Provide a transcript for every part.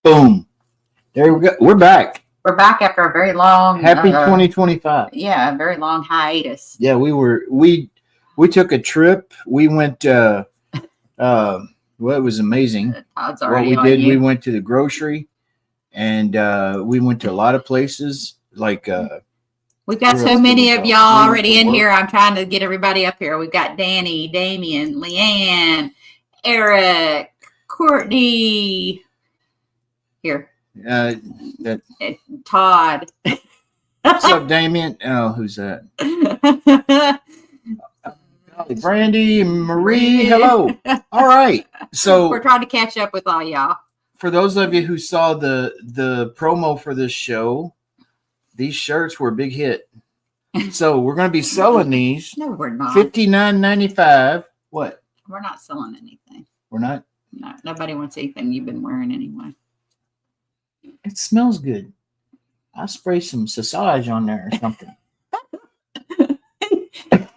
Boom. There we go. We're back. We're back after a very long Happy 2025. Yeah, a very long hiatus. Yeah, we took a trip. We went well, it was amazing. Todd's already What we on did, you. we went to the grocery and we went to a lot of places like we've got so many of y'all already in here. I'm trying to get everybody up here. We've got Danny, Damien, Leanne, Eric, Courtney. Here. Todd. What's up, Damien? Oh, who's that? Brandy, Marie, hello. All right. So we're trying to catch up with all y'all. For those of you who saw the promo for this show, these shirts were a big hit. So we're going to be selling these. No, we're not. $59.95. What? We're not selling anything. We're not? No, nobody wants anything you've been wearing anyway. It smells good. I'll spray some sausage on there or something.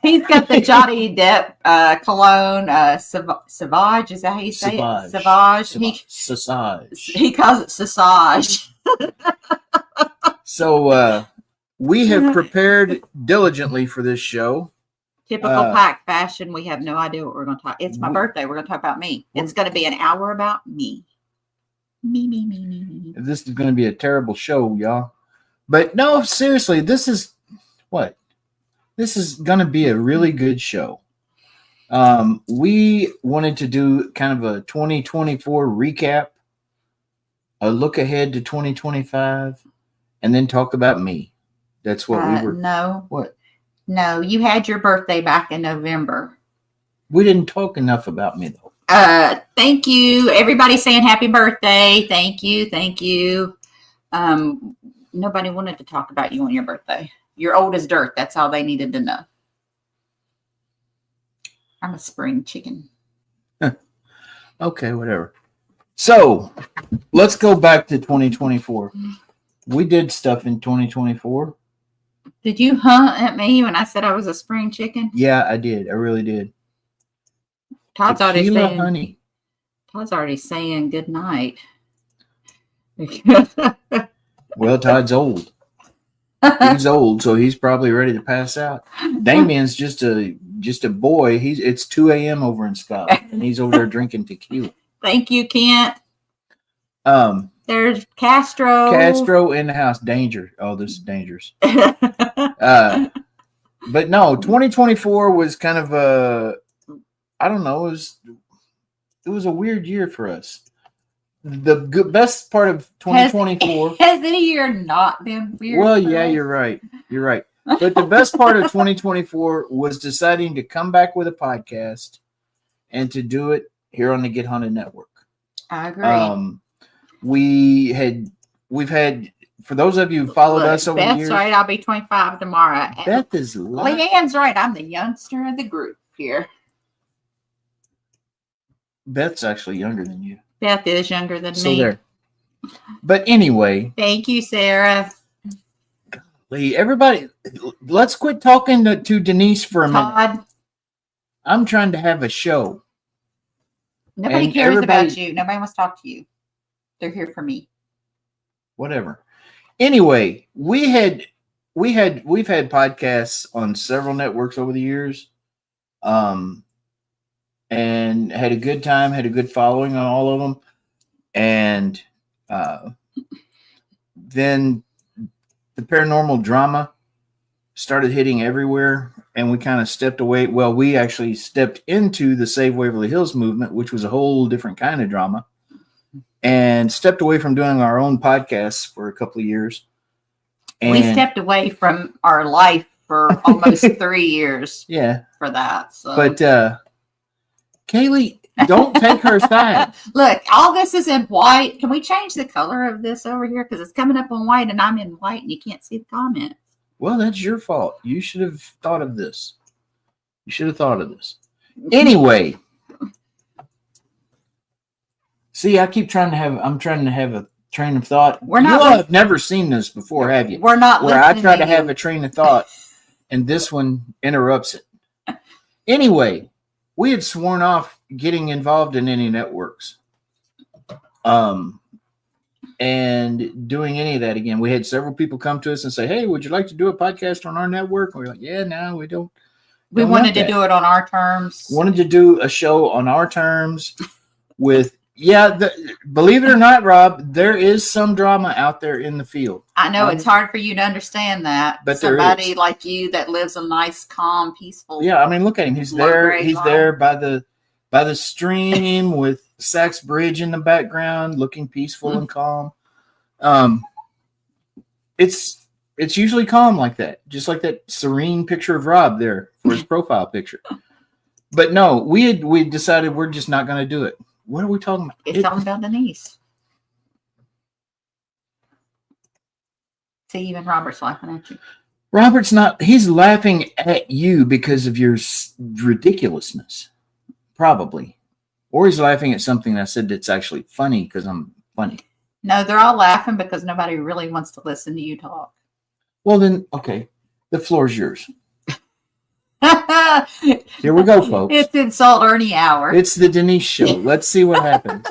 He's got the Johnny Depp cologne, Savage. Is that how you say it? Savage. Sausage. He calls it sausage. So we have prepared diligently for this show. Typical Pack fashion. We have no idea what we're going to talk. It's my birthday. We're going to talk about me. It's going to be an hour about me. Me. This is going to be a terrible show, y'all. But no, seriously, this is what? This is going to be a really good show. We wanted to do kind of a 2024 recap, a look ahead to 2025, and then talk about me. That's what we were. No. What? No, you had your birthday back in November. We didn't talk enough about me, though. Thank you. Everybody saying happy birthday. Thank you. Nobody wanted to talk about you on your birthday. You're old as dirt. That's all they needed to know. I'm a spring chicken. Okay, whatever. So let's go back to 2024. We did stuff in 2024. Did you hunt at me when I said I was a spring chicken? Yeah, I did. I really did. Todd's already saying, honey. Todd's already saying good night. Well, Todd's old. He's old, so he's probably ready to pass out. Damien's just a boy. It's 2 a.m. over in Scotland, and he's over there drinking tequila. Thank you, Kent. There's Castro. Castro in the house. Danger. Oh, this is dangerous. But no, 2024 was kind of I don't know. It was a weird year for us. The best part of 2024 has any year not been weird? Well, yeah, you're right. But the best part of 2024 was deciding to come back with a podcast and to do it here on the Get Haunted Network. I agree. We've had for those of you who followed us over Beth's the years. Right, I'll be 25 tomorrow. Beth is Leanne's right. I'm the youngster of the group here. Beth's actually younger than you. Beth is younger than me. There. But anyway. Thank you, Sarah. Everybody, let's quit talking to Denise for a minute. I'm trying to have a show. Nobody cares about you. Nobody wants to talk to you. They're here for me. Whatever. Anyway, we've had podcasts on several networks over the years. And had a good time, had a good following on all of them. And then the paranormal drama started hitting everywhere, and we kind of stepped away. Well, we actually stepped into the Save Waverly Hills movement, which was a whole different kind of drama, and stepped away from doing our own podcasts for a couple of years. And we stepped away from our life for almost 3 years. Yeah. For that. So. But, Kaylee, don't take her side. Look, all this is in white. Can we change the color of this over here? Because it's coming up on white and I'm in white and you can't see the comment. Well, that's your fault. You should have thought of this. Anyway. See, I'm trying to have a train of thought. You have never seen this before, have you? We're not where I try to have a train of thought and this one interrupts it. Anyway. We had sworn off getting involved in any networks. and doing any of that again. We had several people come to us and say, "Hey, would you like to do a podcast on our network?" And we're like, "Yeah, no, we don't." We wanted to do it on our terms. Wanted to do a show on our terms with, believe it or not, Rob, there is some drama out there in the field. I know it's hard for you to understand that. But somebody like you that lives a nice, calm, peaceful. Yeah, I mean, look at him. He's there. He's there by the stream with Sachs Bridge in the background, looking peaceful and calm. It's usually calm like that, just like that serene picture of Rob there for his profile picture. But no, we decided we're just not going to do it. What are we talking about? It's talking about Denise. See, even Robert's laughing at you. Robert's not. He's laughing at you because of your ridiculousness, probably. Or he's laughing at something I said that's actually funny because I'm funny. No, they're all laughing because nobody really wants to listen to you talk. Well, then, okay. The floor's yours. Here we go, folks. It's Insult Ernie Hour. It's the Denise Show. Let's see what happens.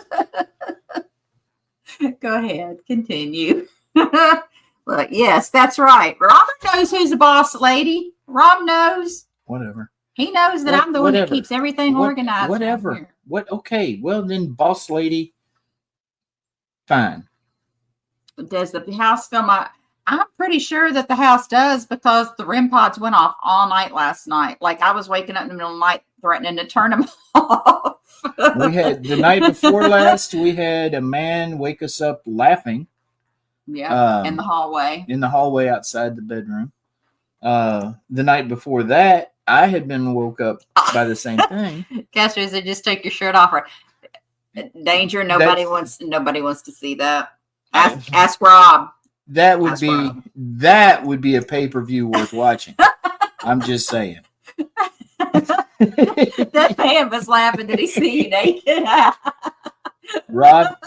Go ahead. Continue. Look, yes, that's right. Robert knows who's the boss lady. Rob knows. Whatever. He knows that I'm the one that keeps everything organized. Whatever. What? Okay. Well, then, boss lady. Fine. Does the house film? I'm pretty sure that the house does because the REM pods went off all night last night. Like I was waking up in the middle of the night threatening to turn them off. We had the night before last, we had a man wake us up laughing. Yeah, in the hallway. In the hallway outside the bedroom. The night before that, I had been woke up by the same thing. Castro said, "Just take your shirt off." Or, danger! Nobody wants to see that. Ask Rob. That would be a pay-per-view worth watching. I'm just saying. That man was laughing. Did he see you naked? Rob,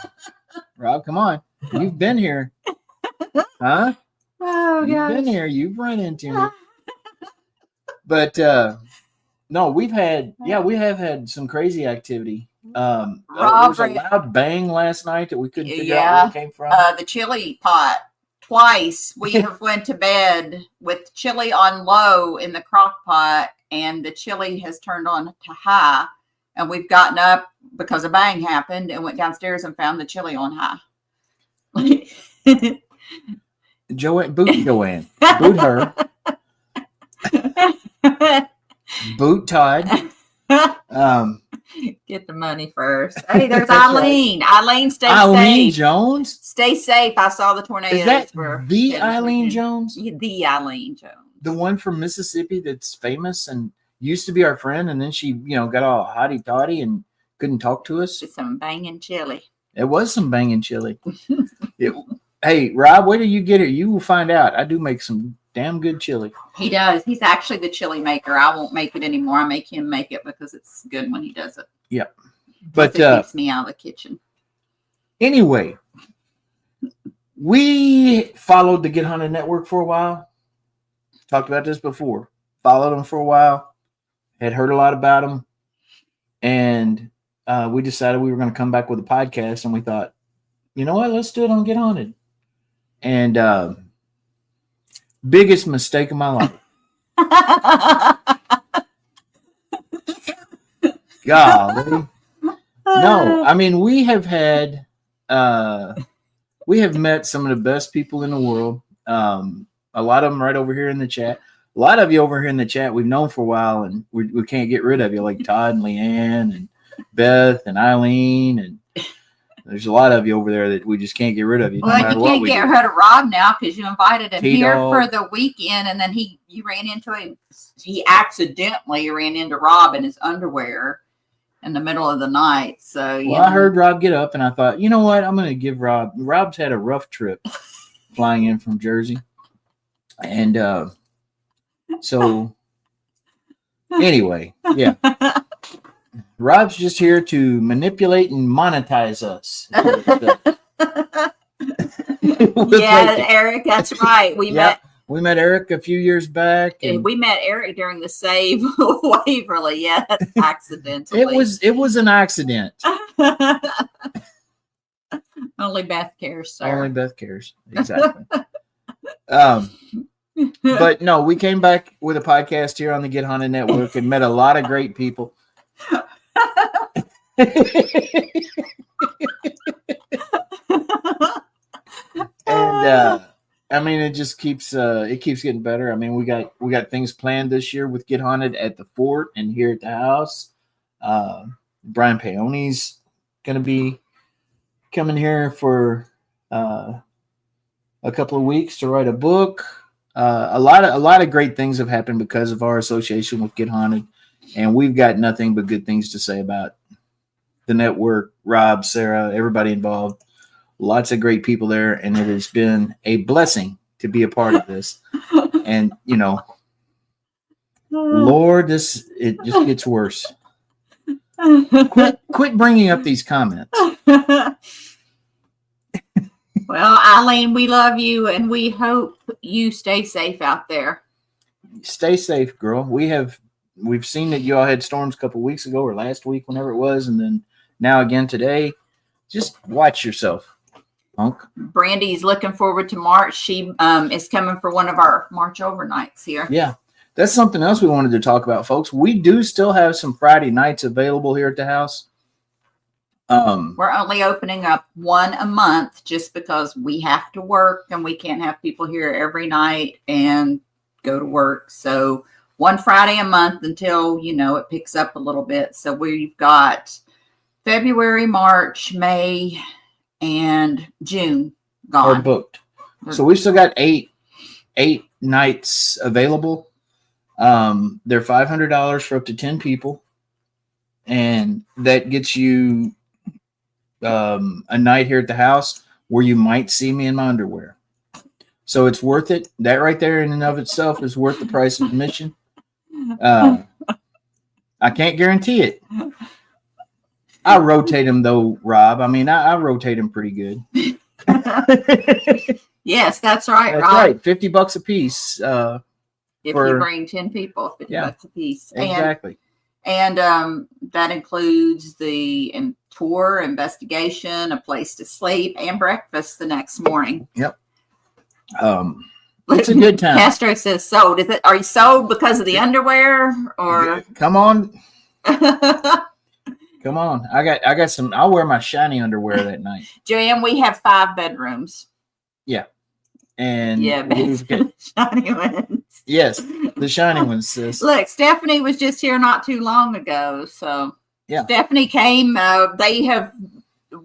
come on. You've been here. Huh? Oh, You've been here. You've run into me. But no, we have had some crazy activity. There was a loud bang last night that we couldn't figure out where it came from. The chili pot. Twice we have went to bed with chili on low in the crock pot, and the chili has turned on to high, and we've gotten up because a bang happened and went downstairs and found the chili on high. Joanne. Boot her. Boot Todd. Get the money first. Hey, there's Eileen. Right. Eileen, stay safe. Eileen Jones? Stay safe. I saw the tornadoes. Is that the Eileen Jones? The Eileen Jones. The one from Mississippi that's famous and used to be our friend, and then she, got all hotty-toddy and couldn't talk to us? It's some banging chili. It was some banging chili. Hey, Rob, wait till you get here. You will find out. I do make some damn good chili. He does. He's actually the chili maker. I won't make it anymore. I make him make it because it's good when he does it. Yep. But it keeps me out of the kitchen. Anyway, we followed the Get Hunted Network for a while. Talked about this before. Followed them for a while. Had heard a lot about them. And we decided we were going to come back with a podcast. And we thought, you know what? Let's do it on Get Hunted. And biggest mistake of my life. Golly. No, I mean, we have met some of the best people in the world. A lot of them right over here in the chat. A lot of you over here in the chat we've known for a while, and we can't get rid of you, like Todd and Leanne and Beth and Eileen, and there's a lot of you over there that we just can't get rid of you. Well, you can't get rid of Rob now because you invited him here for the weekend, and then you ran into him. He accidentally ran into Rob in his underwear in the middle of the night. So I heard Rob get up, and I thought, you know what? I'm going to give Rob. Rob's had a rough trip flying in from Jersey, and so anyway, yeah. Rob's just here to manipulate and monetize us. Eric, that's right. We met Eric a few years back. And we met Eric during the save Waverly. Yes, accidentally. It was an accident. Only Only Beth cares, sir. Only Beth cares. Exactly. But no, we came back with a podcast here on the Get Haunted Network and met a lot of great people. And I mean, it just keeps getting better. I mean, we got things planned this year with Get Haunted at the fort and here at the house. Brian Paoni's gonna be coming here for a couple of weeks to write a book. A lot of great things have happened because of our association with Get Haunted, and we've got nothing but good things to say about the network. Rob, Sarah, everybody involved. Lots of great people there, and it has been a blessing to be a part of this. And Lord, it just gets worse. Quit bringing up these comments. Well, Eileen, we love you, and we hope you stay safe out there. Stay safe, girl. We've seen that you all had storms a couple weeks ago or last week, whenever it was, and then now again today. Just watch yourself, punk. Brandy's looking forward to March. She is coming for one of our March overnights here. Yeah, that's something else we wanted to talk about, folks. We do still have some Friday nights available here at the house. We're only opening up one a month just because we have to work and we can't have people here every night and go to work. So one Friday a month until, it picks up a little bit. So we've got February, March, May, and June gone. Are booked. So we've still got eight nights available. They're $500 for up to 10 people. And that gets you a night here at the house where you might see me in my underwear. So it's worth it. That right there in and of itself is worth the price of admission. I can't guarantee it. I rotate them though, Rob. I mean, I rotate them pretty good. Yes, that's right, That's Rob. right. $50 a piece. If you bring 10 people, $50 a piece. Exactly. And that includes the tour, investigation, a place to sleep, and breakfast the next morning. Yep. It's a good time. Castro says sold. Are you sold because of the underwear or? Come on. Come on. I got some. I'll wear my shiny underwear that night. Joanne, we have 5 bedrooms. Yeah. And we've got shiny ones. Yes, the shiny ones, sis. Look, Stephanie was just here not too long ago. So yeah, Stephanie came.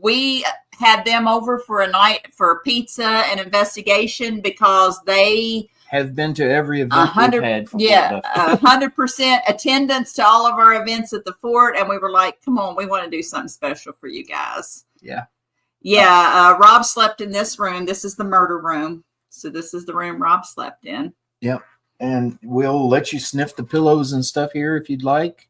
We had them over for a night for pizza and investigation because they have been to every event we've had. 100% attendance to all of our events at the fort, and we were like, "Come on, we want to do something special for you guys." Yeah. Rob slept in this room. This is the murder room. So this is the room Rob slept in. Yep. And we'll let you sniff the pillows and stuff here if you'd like.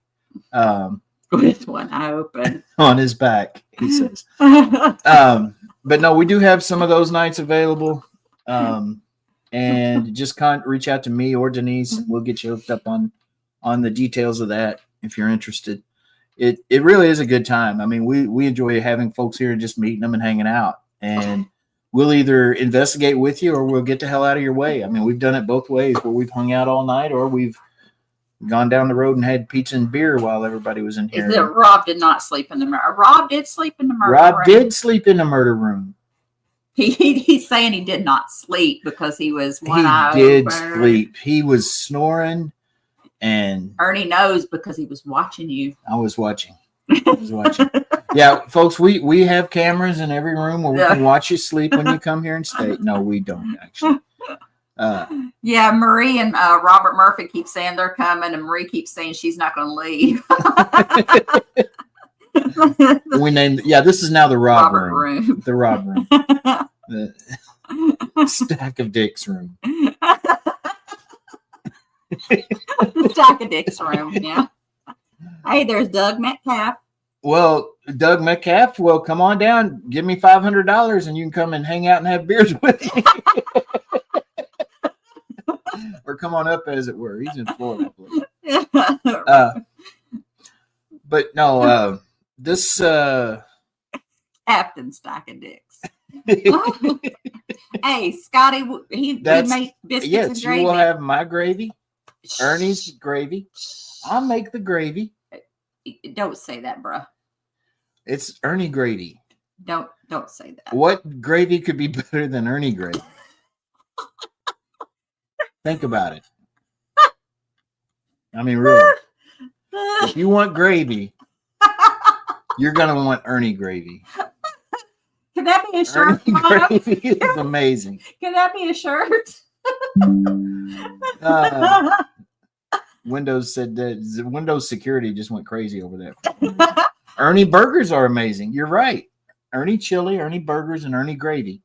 With one eye open. On his back, he says. But no, we do have some of those nights available. And just reach out to me or Denise. We'll get you hooked up on the details of that if you're interested. It really is a good time. I mean, we enjoy having folks here and just meeting them and hanging out. And we'll either investigate with you or we'll get the hell out of your way. I mean, we've done it both ways where we've hung out all night or we've gone down the road and had pizza and beer while everybody was in here. Rob did not sleep in the murder. Rob did sleep in the murder room. Rob did sleep in the murder room. He's saying he did not sleep because he was one eye open. He did sleep. He was snoring. And Ernie knows because he was watching you. I was watching. Yeah, folks, we have cameras in every room where we can watch you sleep when you come here and stay. No, we don't actually. Marie and Robert Murphy keep saying they're coming, and Marie keeps saying she's not going to leave. We named this is now the Rob room. The Rob room. The stack of dicks room. Stack of dicks room, yeah. Hey, there's Doug Metcalf. Well, Doug Metcalf, come on down. Give me $500 and you can come and hang out and have beers with me. Or come on up, as it were. He's in Florida. But no, this Captain Stack of Dicks. Hey, Scotty, he made biscuits yes, and gravy. you will have my gravy, Ernie's gravy. I'll make the gravy. Don't say that, bruh. It's Ernie gravy. Don't say that. What gravy could be better than Ernie gravy? Think about it. I mean, really. If you want gravy, you're going to want Ernie gravy. Can that be a shirt? Ernie gravy is amazing. Can that be a shirt? Windows said that Windows security just went crazy over that. Ernie burgers are amazing. You're right. Ernie chili, Ernie burgers, and Ernie gravy.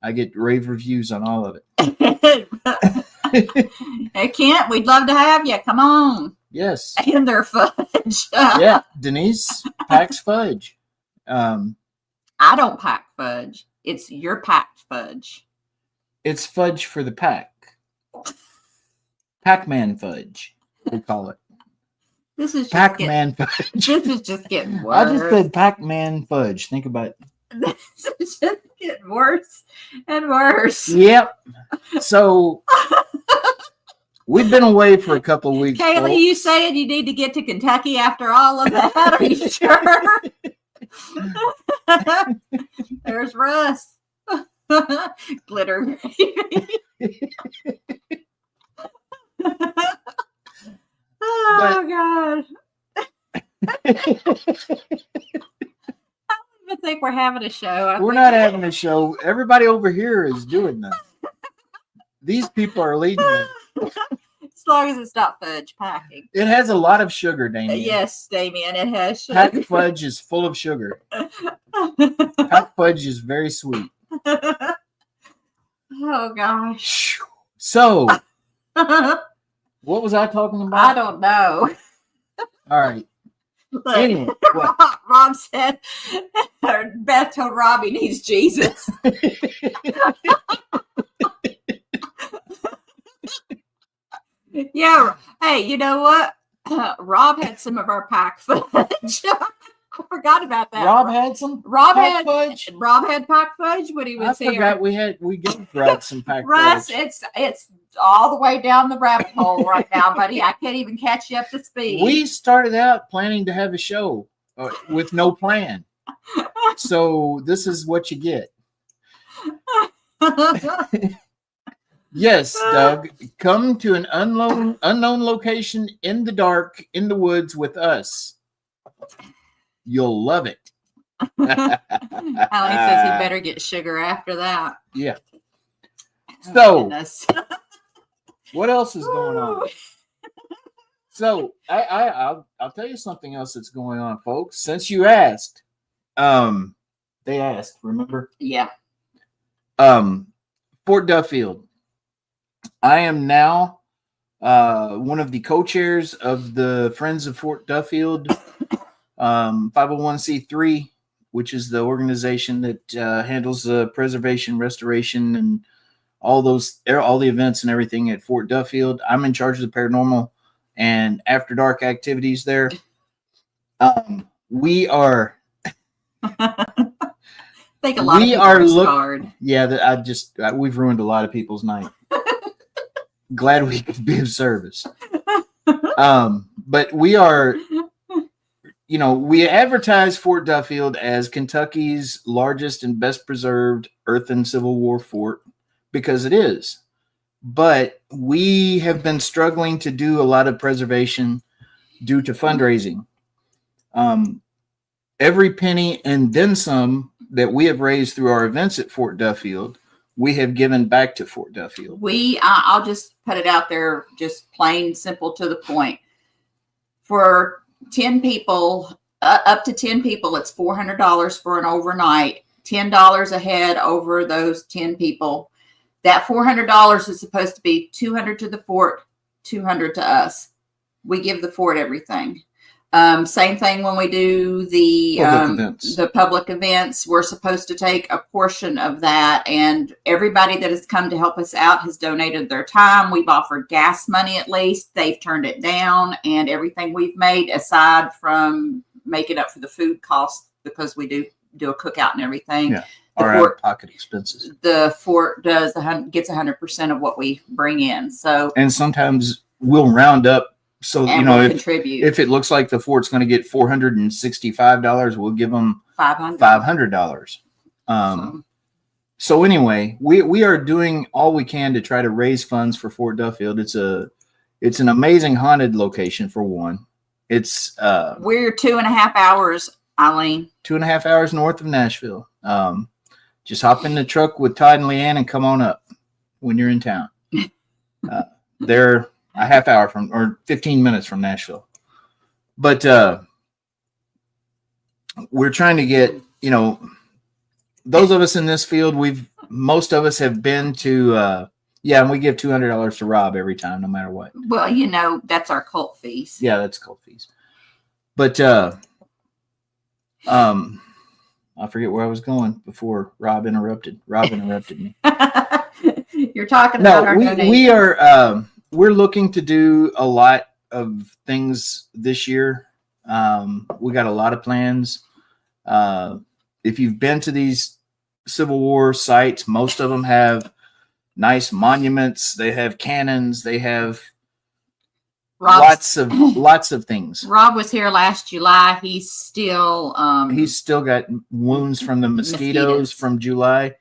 I get rave reviews on all of it. Hey, Kent, we'd love to have you. Come on. Yes. And their fudge. Yeah, Denise packs fudge. I don't pack fudge. It's your packed fudge. It's fudge for the pack. Packman fudge, we call it. This is just Packman fudge. This is just getting worse. I just said Packman fudge. Think about it. This is just getting worse and worse. Yep. So we've been away for a couple of weeks. Kaylee, you saying you need to get to Kentucky after all of that? Are you sure? There's Russ. Glitter gravy. Oh, God. I don't even think we're having a show. We're not having a show. Everybody over here is doing this. These people are leading it. As long as it's not fudge packing. It has a lot of sugar, Damien. Yes, Damien, it has sugar. Packed fudge is full of sugar. Packed fudge is very sweet. Oh, gosh. So, what was I talking about? I don't know. All right. Look, Anyway, what? Rob said, Beth told Rob he needs Jesus. Yeah. Hey, you know what? Rob had some of our pack fudge. I forgot about that. Rob had some Rob pack had fudge. Rob had pack fudge when he was I here. forgot we gave Rod some pack Russ, fudge. it's all the way down the rabbit hole right now, buddy. I can't even catch you up to speed. We started out planning to have a show with no plan. So this is what you get. Yes, Doug, come to an unknown location in the dark, in the woods with us. You'll love it. Alan says he better get sugar after that. Yeah. Oh, So, what else is going on? So, I'll tell you something else that's going on, folks. Since you asked, they asked. Remember? Yeah. Fort Duffield. I am now one of the co-chairs of the Friends of Fort Duffield 501c3, which is the organization that handles the preservation, restoration, and all the events and everything at Fort Duffield. I'm in charge of the paranormal and after dark activities there. We are. I think a lot of people are scarred. Yeah, we've ruined a lot of people's night. Glad we could be of service. But we are, we advertise Fort Duffield as Kentucky's largest and best preserved earthen Civil War fort because it is. But we have been struggling to do a lot of preservation due to fundraising. Every penny and then some that we have raised through our events at Fort Duffield, we have given back to Fort Duffield. I'll just put it out there, just plain simple to the point. For 10 people, up to 10 people, it's $400 for an overnight, $10 a head over those 10 people. That $400 is supposed to be $200 to the fort, $200 to us. We give the fort everything. Same thing when we do the public events. We're supposed to take a portion of that, and everybody that has come to help us out has donated their time. We've offered gas money at least. They've turned it down, and everything we've made aside from making up for the food costs, because we do do a cookout and everything. Yeah. Our out-of-pocket expenses. The fort gets 100% of what we bring in. So, and sometimes we'll round up. So we'll contribute. If it looks like the fort's going to get $465, we'll give them $500. So anyway, we are doing all we can to try to raise funds for Fort Duffield. It's an amazing haunted location for one. It's we're 2.5 hours, Eileen. 2.5 hours north of Nashville. Just hop in the truck with Todd and Leanne and come on up when you're in town. They're a half hour or 15 minutes from Nashville. But we're trying to get, those of us in this field, most of us have been to, and we give $200 to Rob every time, no matter what. Well, that's our cult fees. Yeah, that's cult fees. But I forget where I was going before Rob interrupted. Me. You're talking about our donation. We are we're looking to do a lot of things this year. We got a lot of plans. If you've been to these Civil War sites, most of them have nice monuments. They have cannons. They have lots of things. Rob was here last July. He's still got wounds from the mosquitoes from July.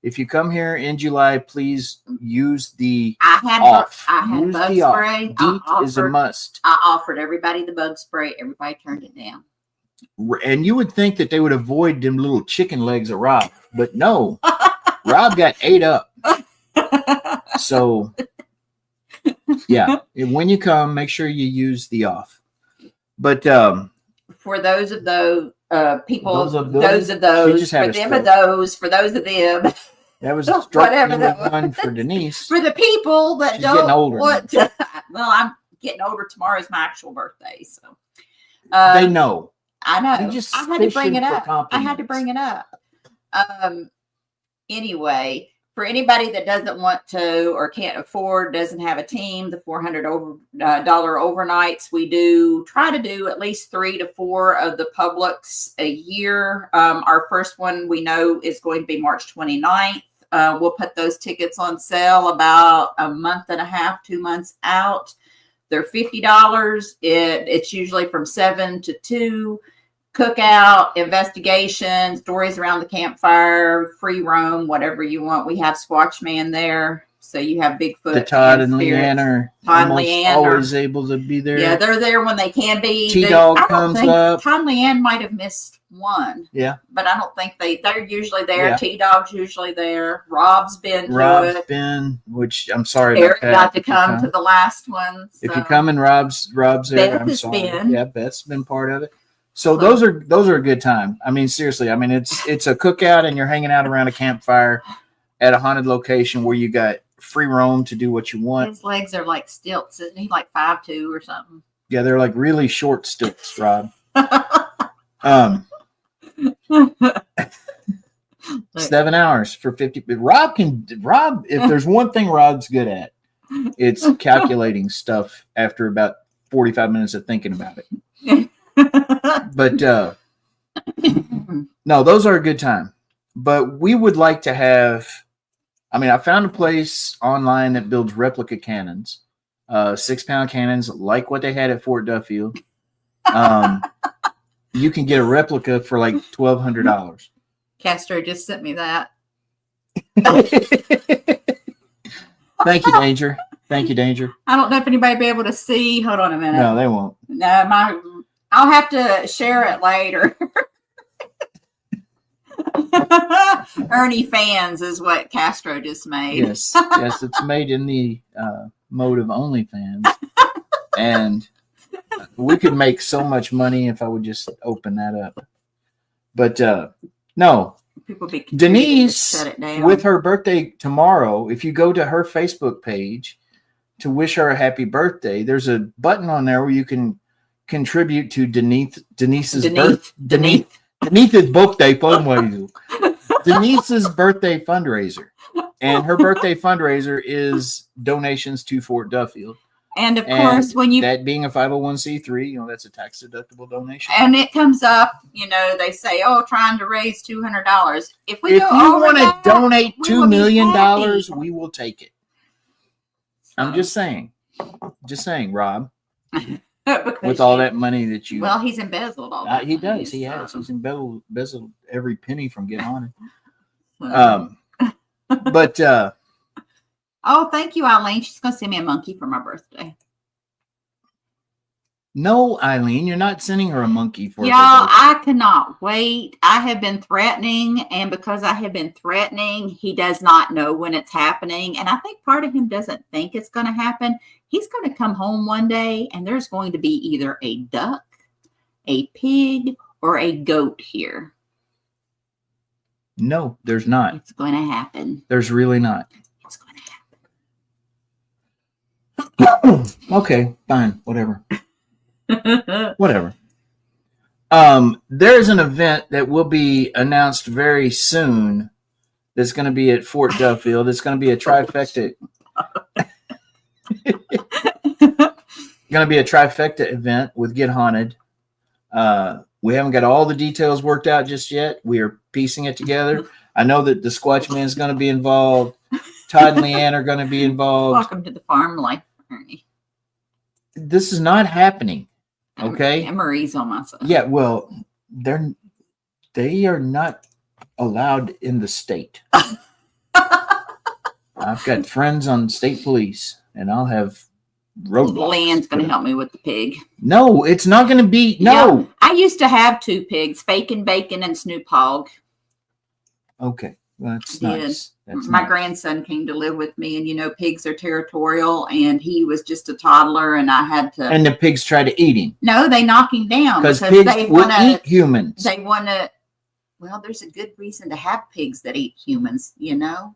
If you come here in July, please use the off. I had bug spray. DEET is a must. I offered everybody the bug spray. Everybody turned it down. And you would think that they would avoid them little chicken legs of Rob, but no. Rob got ate up. So yeah, when you come, make sure you use the off. But for those of those people, for those of them. That was whatever that was for Denise. For the people that She's don't want to, well, I'm getting older. Tomorrow's my actual birthday, so they know. I know. I had to bring it up. Anyway. For anybody that doesn't want to or can't afford, doesn't have a team, the $400 overnights, we do try to do at least 3 to 4 of the publics a year. Our first one we know is going to be March 29th. We'll put those tickets on sale about a month and a half, 2 months out. They're $50. It's usually from 7 to 2. Cookout, investigation, stories around the campfire, free roam, whatever you want. We have Squatch Man there, so you have Bigfoot. The Todd and Leanne are always able to be there. Yeah, they're there when they can be. T-Dog comes up. Todd and Leanne might have missed one. Yeah. But I don't think they're usually there. Yeah. T-Dog's usually there. Rob's been, which I'm sorry Eric about that. got to come to the last one. So. If you come and Rob's there, Beth I'm has sorry. been. Yeah, Beth's been part of it. So those are a good time. I mean, seriously. I mean, it's a cookout and you're hanging out around a campfire at a haunted location where you got free roam to do what you want. His legs are like stilts, isn't he? Like 5'2" or something. Yeah, they're like really short stilts, Rob. 7 hours for 50. Rob, if there's one thing Rob's good at, it's calculating stuff after about 45 minutes of thinking about it. But no, those are a good time. But we would like to have, I found a place online that builds replica cannons, 6-pound cannons like what they had at Fort Duffield. You can get a replica for like $1,200. Castro just sent me that. Thank you, Danger. I don't know if anybody will be able to see. Hold on a minute. No, they won't. No, I'll have to share it later. Ernie fans is what Castro just made. Yes, it's made in the mode of OnlyFans. And we could make so much money if I would just open that up. But no, Denise, shut it down. With her birthday tomorrow, if you go to her Facebook page to wish her a happy birthday, there's a button on there where you can contribute to Denise's birthday fundraiser. Denise's birthday fundraiser. And her birthday fundraiser is donations to Fort Duffield. And of course, when you that being a 501c3, that's a tax deductible donation. And it comes up, they say, "Oh, trying to raise $200." If you want to donate $2 million, we will take it. So, I'm just saying, Rob. With all that money that you, he's embezzled all that. He does. He has. He's embezzled every penny from Get On It. But oh, thank you, Eileen. She's gonna send me a monkey for my birthday. No, Eileen, you're not sending her a monkey for y'all. I cannot wait. I have been threatening, and because I have been threatening, he does not know when it's happening, and I think part of him doesn't think it's going to happen. He's going to come home one day, and there's going to be either a duck, a pig, or a goat here. No, there's not. It's going to happen. There's really not. It's going to happen. Okay, fine, whatever. Whatever. There's an event that will be announced very soon that's going to be at Fort Duffield. It's going to be a trifecta. Going to be a trifecta event with Get Haunted. We haven't got all the details worked out just yet. We are piecing it together. I know that the Squatch Man is going to be involved. Todd and Leanne are going to be involved. Welcome to the farm life, Ernie. This is not happening. Okay. And Marie's on my side. Yeah, well, they are not allowed in the state. I've got friends on state police, and I'll have roadblocks. Leanne's going to help me with the pig. No, it's not going to be. No. Yeah, I used to have 2 pigs, Bacon Bacon and Snoop Hogg. Okay. Well, that's nice. My grandson came to live with me, and pigs are territorial, and he was just a toddler, and I had to. And the pigs try to eat him. No, they knock him down because pigs will eat humans. They want to. Well, there's a good reason to have pigs that eat humans. Yeah.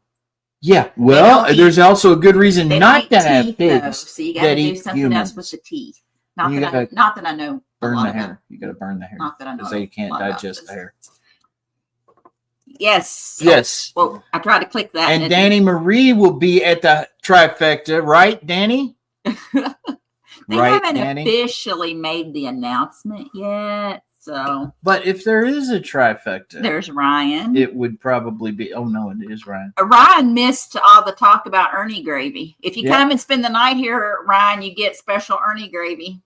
Well, there's also a good reason not to have pigs. Though, so you got to do something else with the teeth. Not that I know. Burn the hair. You got to burn the hair. Not that I know. Because they can't digest the hair. Yes. Yes. Well, I tried to click that. And Danny Marie will be at the trifecta, right, Danny? They haven't officially made the announcement yet. So, but if there is a trifecta, there's Ryan. It would probably be. Oh no, it is Ryan. Ryan missed all the talk about Ernie gravy. If you come and spend the night here, Ryan, you get special Ernie gravy.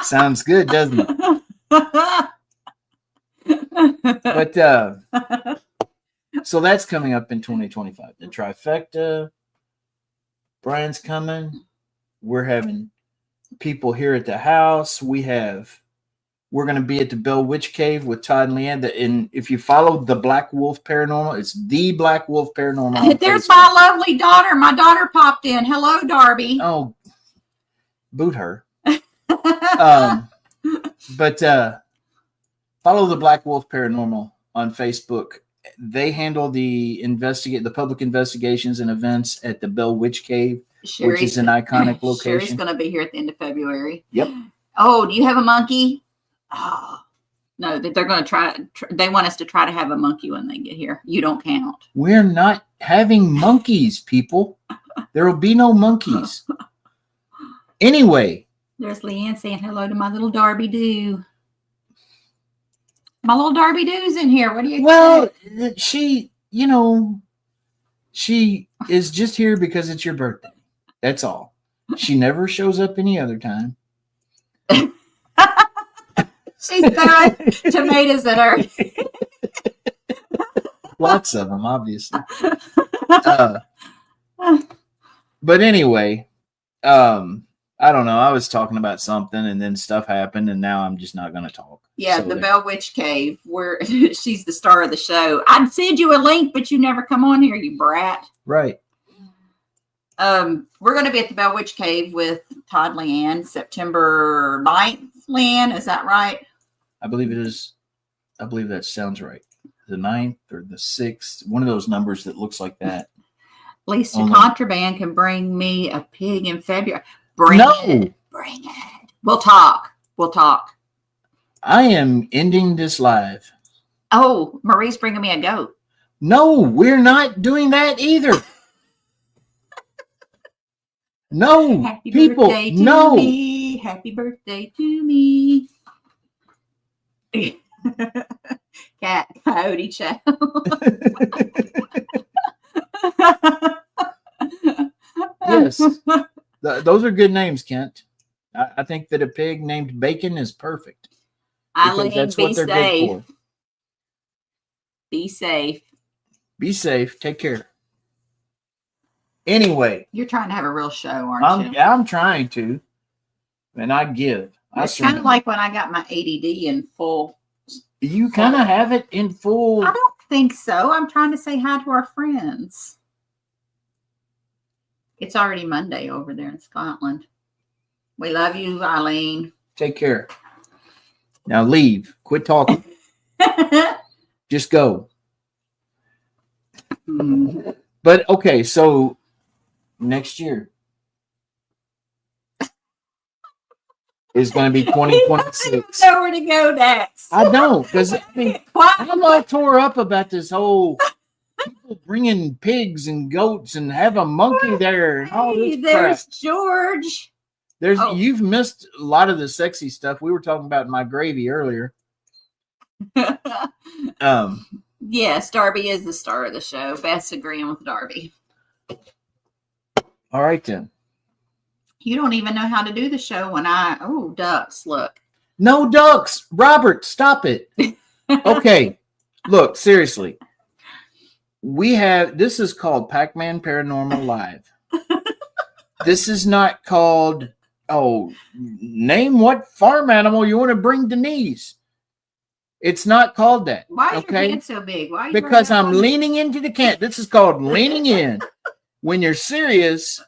Sounds good, doesn't it? But so that's coming up in 2025. The trifecta. Brian's coming. We're having people here at the house. We're going to be at the Bell Witch Cave with Todd and Leanne. And if you follow the Black Wolf Paranormal, it's the Black Wolf Paranormal. There's my lovely daughter. My daughter popped in. Hello, Darby. Oh, boot her. But follow the Black Wolf Paranormal on Facebook. They handle the public investigations and events at the Bell Witch Cave, which is an iconic location. Sherry's going to be here at the end of February. Yep. Oh, do you have a monkey? Oh, no, they're going to try. They want us to try to have a monkey when they get here. You don't count. We're not having monkeys, people. There will be no monkeys. Anyway. There's Leanne saying hello to my little Darby Doo. My little Darby Doo's in here. What do you think? She is just here because it's your birthday. That's all. She never shows up any other time. She's throwing tomatoes at her. Lots of them, obviously. But anyway, I don't know. I was talking about something and then stuff happened and now I'm just not going to talk. Yeah, so the Bell Witch Cave, where she's the star of the show. I'd send you a link, but you never come on here, you brat. Right. We're going to be at the Bell Witch Cave with Todd Leanne, September 9th. Leanne, is that right? I believe it is. I believe that sounds right. The 9th or the 6th, one of those numbers that looks like that. Lisa Contraband can bring me a pig in February. Bring it. We'll talk. I am ending this live. Oh, Marie's bringing me a goat. No, we're not doing that either. No, Happy people, birthday to no. me. Happy birthday to me. Coyote Chow. Yes. Those are good names, Kent. I think that a pig named Bacon is perfect. Because Eileen, that's be what they're safe. good for. Be safe. Be safe. Take care. Anyway. You're trying to have a real show, aren't you? I'm trying to. And I give. It's kind of like when I got my ADD in full. You kind of have it in full. I don't think so. I'm trying to say hi to our friends. It's already Monday over there in Scotland. We love you, Eileen. Take care. Now leave. Quit talking. Just go. But okay, so next year is going to be 2026. I don't know where to go next. I don't, because I'm all tore up about this whole people bringing pigs and goats and have a monkey there and all this there's crap. George. You've missed a lot of the sexy stuff we were talking about in my gravy earlier. Yes, Darby is the star of the show. Best agreeing with Darby. All right then. You don't even know how to do the show when ducks, look. No ducks. Robert, stop it. Okay. Look, seriously. This is called Packman Paranormal Live. This is not called, name what farm animal you want to bring Denise. It's not called that. Why is your hand so big? Why? Because I'm leaning into the can. This is called leaning in. When you're serious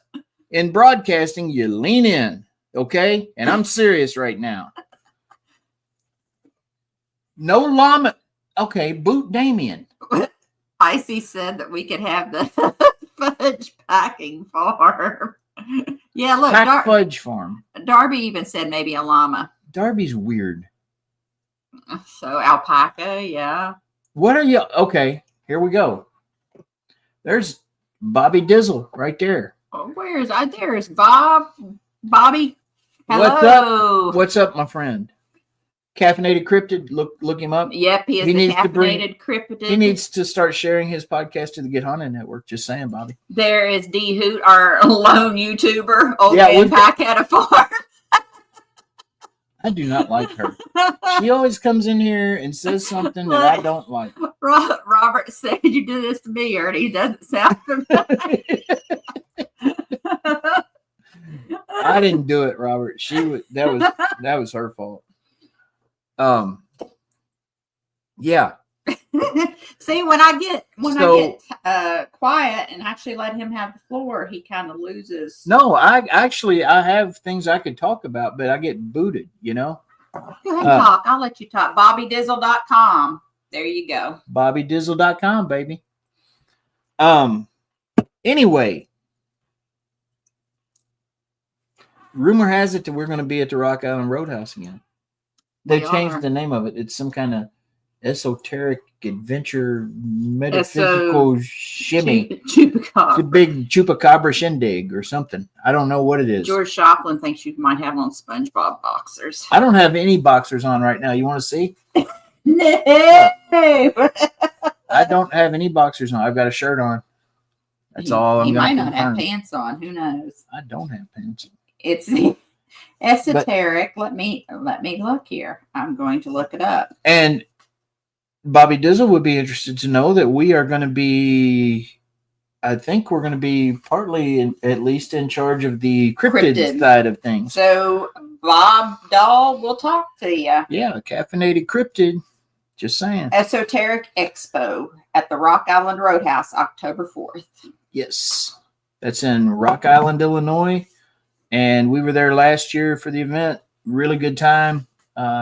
in broadcasting, you lean in. Okay? And I'm serious right now. No llama. Okay, boot Damien. Icy said that we could have the fudge packing farm. Yeah, look. Fudge farm. Darby even said maybe a llama. Darby's weird. So alpaca, yeah. What are you? Okay, here we go. There's Bobby Dizzle right there. Oh, there's Bob. Bobby. Hello. What's up? What's up, my friend? Caffeinated Cryptid. Look him up. Yep, he is the Caffeinated Cryptid. He needs to start sharing his podcast to the Get Haunted Network. Just saying, Bobby. There is D Hoot, our lone YouTuber. Old man Pack had a farm. I do not like her. She always comes in here and says something that I don't like. Robert said, "You do this to me, Ernie." Doesn't sound familiar. I didn't do it, Robert. That was her fault. Yeah. See, when I get quiet and actually let him have the floor, he kind of loses. No, I have things I could talk about, but I get booted, you know. Go ahead and talk. I'll let you talk. BobbyDizzle.com. There you go. BobbyDizzle.com, baby. Anyway, rumor has it that we're going to be at the Rock Island Roadhouse again. They changed the name of it. It's some kind of esoteric adventure metaphysical shimmy. Chupacabra. It's a big chupacabra shindig or something. I don't know what it is. George Shoplin thinks you might have on SpongeBob boxers. I don't have any boxers on right now. You want to see? No. I don't have any boxers on. I've got a shirt on. That's all I'm going to confirm. You might not have pants on. Who knows? I don't have pants on. It's esoteric. Let me look here. I'm going to look it up. And Bobby Dizzle would be interested to know that we are going to be, I think we're going to be partly, at least, in charge of the cryptid side of things. So Bob Dahl will talk to you. Yeah, caffeinated cryptid. Just saying. Esoteric Expo at the Rock Island Roadhouse, October 4th. Yes. That's in Rock Island, Illinois. And we were there last year for the event. Really good time.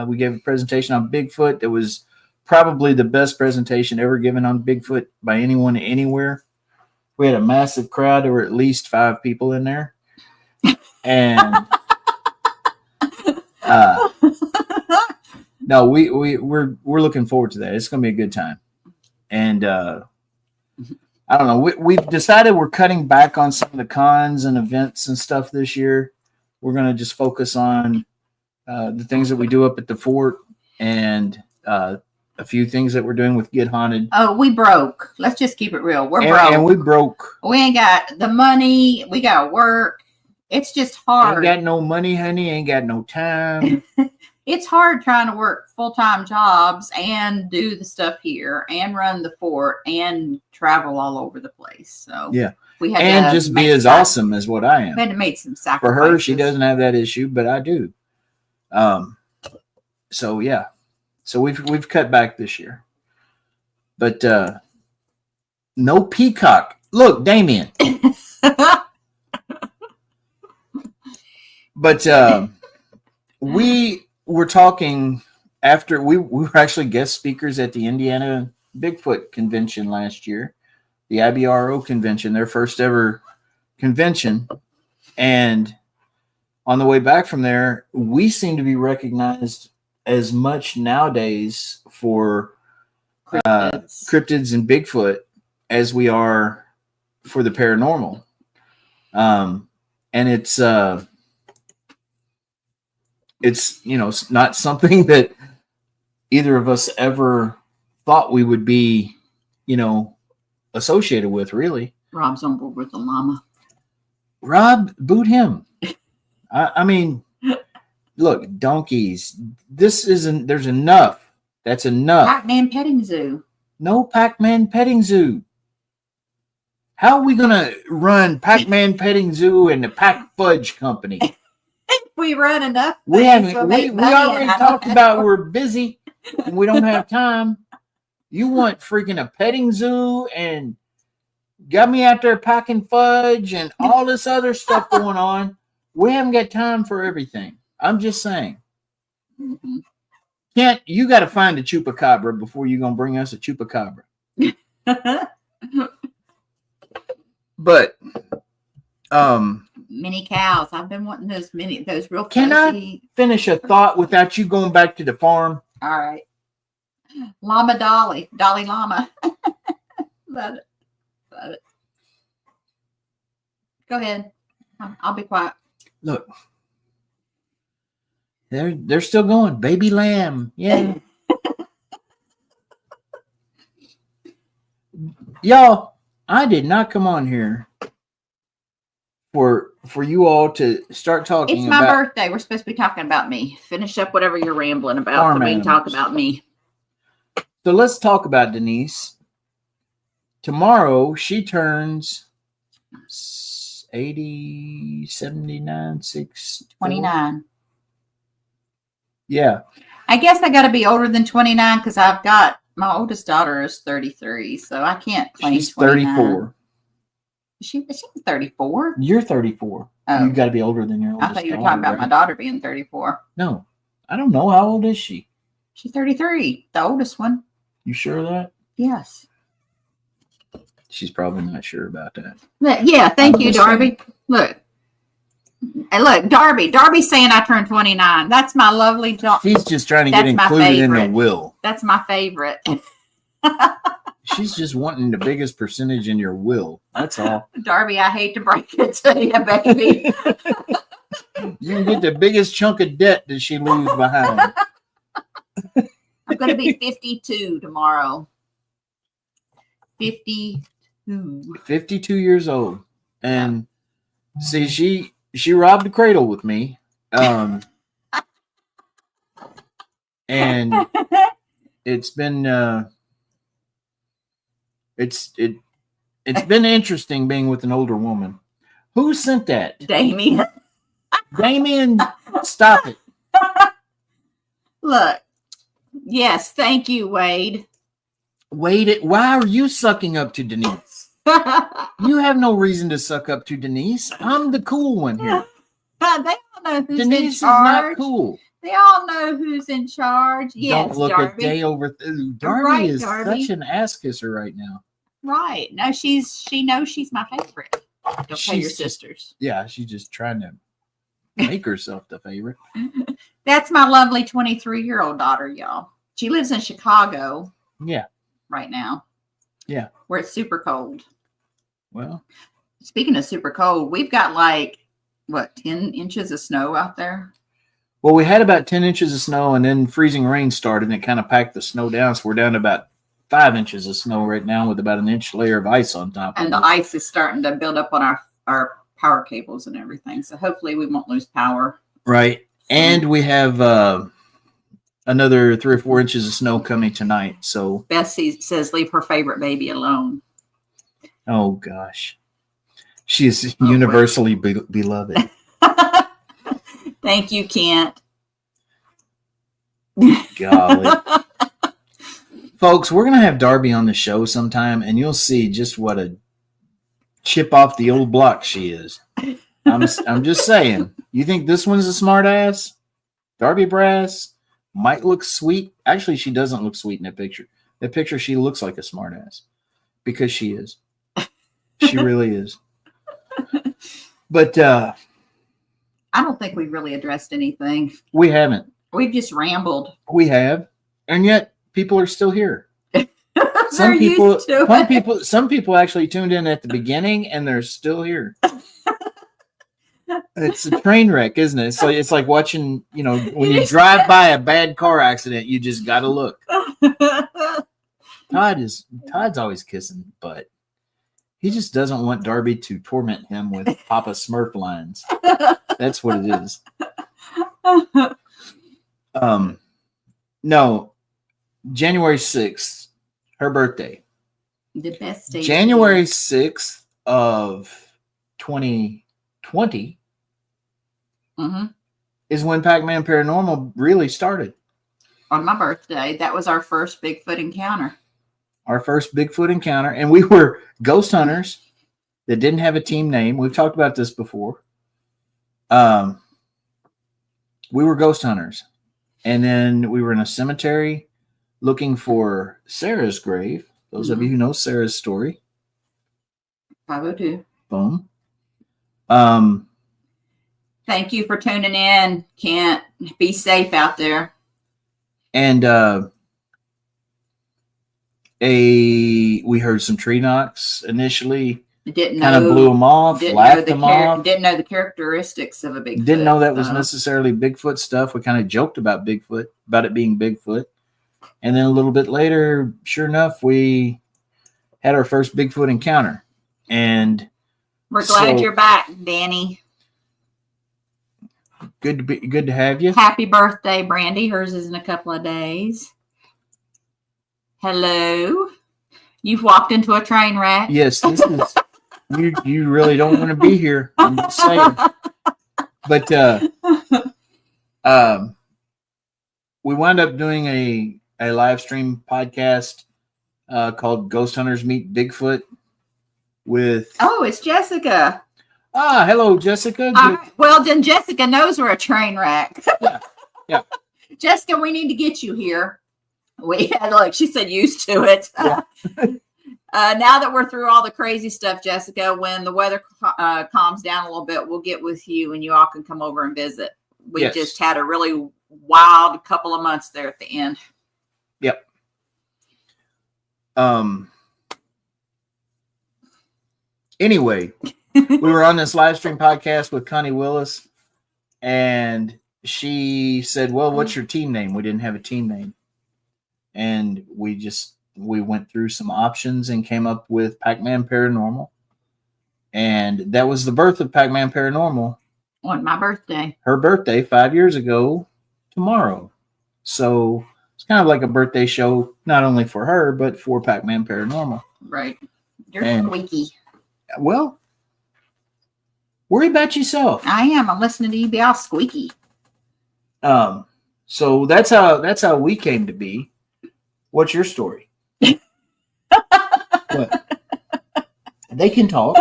We gave a presentation on Bigfoot that was probably the best presentation ever given on Bigfoot by anyone anywhere. We had a massive crowd. There were at least 5 people in there. And no, we're looking forward to that. It's going to be a good time. And I don't know. We've decided we're cutting back on some of the cons and events and stuff this year. We're going to just focus on the things that we do up at the fort and a few things that we're doing with Get Haunted. Oh, we broke. Let's just keep it real. We're broke. And we broke. We ain't got the money. We got to work. It's just hard. Ain't got no money, honey. Ain't got no time. It's hard trying to work full-time jobs and do the stuff here and run the fort and travel all over the place. So yeah, we had and to just be as awesome as what I am. We had to make some sacrifices. For her, she doesn't have that issue, but I do. So yeah, so we've cut back this year, but no peacock. Look, Damien. But we were talking after we were actually guest speakers at the Indiana Bigfoot convention last year, the IBRO convention, their first ever convention. And on the way back from there, we seem to be recognized as much nowadays for cryptids and Bigfoot as we are for the paranormal. And it's not something that either of us ever thought we would be, associated with, really. Rob's on board with the llama. Rob, boot him. I mean, look, donkeys. There's enough. That's enough. Packman Petting Zoo. No Packman Petting Zoo. How are we going to run Packman Petting Zoo and the Pack Fudge Company? We run enough. We haven't. We already talked about we're busy and we don't have time. You want freaking a petting zoo and got me out there packing fudge and all this other stuff going on. We haven't got time for everything. I'm just saying. Mm-hmm. Kent, you got to find a chupacabra before you're gonna bring us a chupacabra. But mini cows. I've been wanting those real. Can I finish a thought without you going back to the farm? All right. Llama Dolly Llama. Love it. Go ahead. I'll be quiet. Look, they're still going. Baby lamb, yeah. Y'all, I did not come on here for you all to start talking. It's my birthday. We're supposed to be talking about me. Finish up whatever you're rambling about, so we can talk about me. So let's talk about Denise. Tomorrow she turns 80, 79, 29. Yeah. I guess I got to be older than 29 because I've got my oldest daughter is 33, so I can't claim She's 29. 34. She's 34. You're 34. Oh. You got to be older than your oldest. I thought you were talking about my daughter being 34. No, I don't know. How old is she? She's 33, the oldest one. You sure of that? Yes. She's probably not sure about that. Yeah, thank you, Darby. Look, Darby. Darby's saying I turned 29. That's my lovely daughter. She's just trying to get included in the will. That's my favorite. She's just wanting the biggest percentage in your will. That's all. Darby, I hate to break it to you, baby. You can get the biggest chunk of debt that she leaves behind. I'm going to be 52 tomorrow. 52 years old. And see, she robbed the cradle with me. And it's been it's been interesting being with an older woman. Who sent that? Damien. Damien, stop it. Look. Yes, thank you, Wade. Wade, why are you sucking up to Denise? You have no reason to suck up to Denise. I'm the cool one here. They all know who's Denise in is charge. not cool. They all know who's in charge. Yes, don't look Darby. a day over. Darby right, is Darby. such an ass kisser right now. Right. No, she knows she's my favorite. Don't tell your sisters. Yeah, she's just trying to make herself the favorite. That's my lovely 23-year-old daughter, y'all. She lives in Chicago. Yeah. Right now. Yeah. Where it's super cold. Well, speaking of super cold, we've got like, what, 10 inches of snow out there? well, we had about 10 inches of snow, and then freezing rain started, and it kind of packed the snow down. So we're down to about 5 inches of snow right now with about an inch layer of ice on top And of the it. ice is starting to build up on our power cables and everything. So hopefully we won't lose power. Right. And we have another 3 or 4 inches of snow coming tonight. So Bessie says leave her favorite baby alone. oh gosh, she is universally beloved. Thank you, Kent. Golly. Folks, we're gonna have Darby on the show sometime, and you'll see just what a chip off the old block she is. I'm just saying. You think this one's a smart ass? Darby Brass might look sweet. Actually, she doesn't look sweet in that picture. That picture, she looks like a smart ass because she is. She really is. But I don't think we've really addressed anything. we haven't. We've just rambled. We have, and yet people are still here. They're used to it. Some people actually tuned in at the beginning, and they're still here. It's a train wreck, isn't it? It's like watching, when you drive by a bad car accident, you just got to look. Todd's always kissing butt. He just doesn't want Darby to torment him with Papa Smurf lines. That's what it is. No, January 6th, her birthday. The best day. January 6th of 2020 is when Packman Paranormal really started. On my birthday, that was our first Bigfoot encounter. Our first Bigfoot encounter. And we were ghost hunters that didn't have a team name. We've talked about this before. We were ghost hunters. And then we were in a cemetery looking for Sarah's grave. Those of you who know Sarah's story. 502. Boom. Thank you for tuning in, Kent. Be safe out there. And we heard some tree knocks initially. Didn't kind of know, blew them off, laughed them off. Didn't know the characteristics of a Bigfoot. Didn't know that was necessarily Bigfoot stuff. We kind of joked about Bigfoot, about it being Bigfoot. And then a little bit later, sure enough, we had our first Bigfoot encounter. And we're glad you're back, Danny. Good to have you. Happy birthday, Brandy. Hers is in a couple of days. Hello. You've walked into a train wreck. Yes, this is you really don't want to be here. I'm just saying. But we wound up doing a live stream podcast called Ghost Hunters Meet Bigfoot with it's Jessica. Hello, Jessica. Well, then Jessica knows we're a train wreck. Yeah. Jessica, we need to get you here. We had, like she said, used to it. Yeah. Now that we're through all the crazy stuff, Jessica, when the weather calms down a little bit, we'll get with you and you all can come over and visit. We just had a really wild couple of months there at the end. Yep. Anyway, we were on this live stream podcast with Connie Willis, and she said, well, what's your team name? We didn't have a team name. And we went through some options and came up with Packman Paranormal. And that was the birth of Packman Paranormal. On my birthday. Her birthday 5 years ago tomorrow. So it's kind of like a birthday show, not only for her, but for Packman Paranormal. Right. You're squeaky. Well, worry about yourself. I am. I'm listening to you be all squeaky. So that's how we came to be. What's your story? What? They can talk.